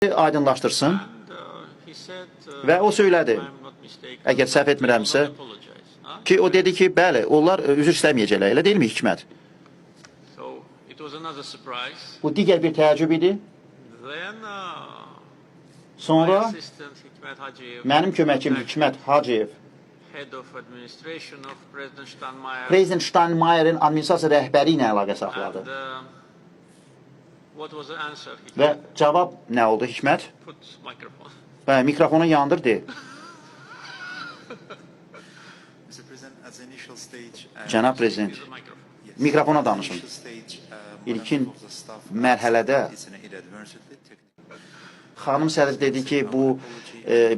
aydınlaşdırsın və o söylədi, əgər səhv etmirəmsə, ki o dedi ki, bəli, onlar üzr istəməyəcəklər, elə deyilmi Hikmət? Bu digər bir təəccüb idi. Sonra mənim köməkçim Hikmət Hacıyev Prezident Steinmeier'in administrasiya rəhbəri ilə əlaqə saxladı. Və cavab nə oldu Hikmət? Mikrofonu yandırdı. Cənab Prezident, mikrofona danışın. İlkin mərhələdə xanım sədr dedi ki, bu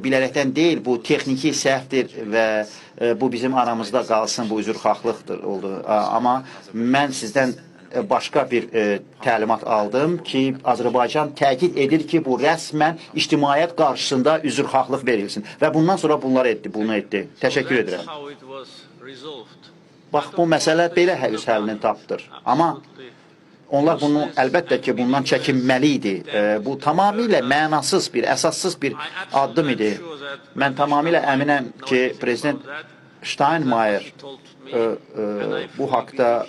bilərəkdən deyil, bu texniki səhvdir və bu bizim aramızda qalsın, bu üzrxahlıqdır oldu. Amma mən sizdən başqa bir təlimat aldım ki, Azərbaycan təkid edir ki, bu rəsmən ictimaiyyət qarşısında üzrxahlıq verilsin. Və bundan sonra bunu etdi. Təşəkkür edirəm. Bax, bu məsələ belə öz həllini tapdır. Amma onlar bunu, əlbəttə ki, bundan çəkinməli idi. Bu tamamilə mənasız bir, əsassız bir addım idi. Mən tamamilə əminəm ki, Prezident Steinmeier bu haqda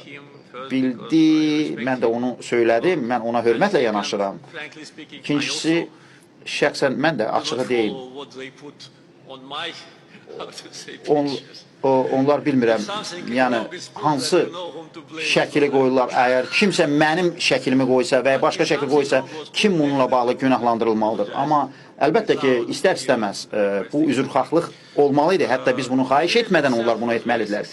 bildi, mən də onu söylədim, mən ona hörmətlə yanaşıram. İkincisi, şəxsən mən də açığı deyim. Onlar bilmirəm, yəni hansı şəkili qoyurlar, əgər kimsə mənim şəklimi qoysa və ya başqa şəkil qoysa, kim bununla bağlı günahlandırılmalıdır. Amma əlbəttə ki, istər-istəməz bu üzrxahlıq olmalı idi, hətta biz bunu xahiş etmədən onlar bunu etməlidirlər.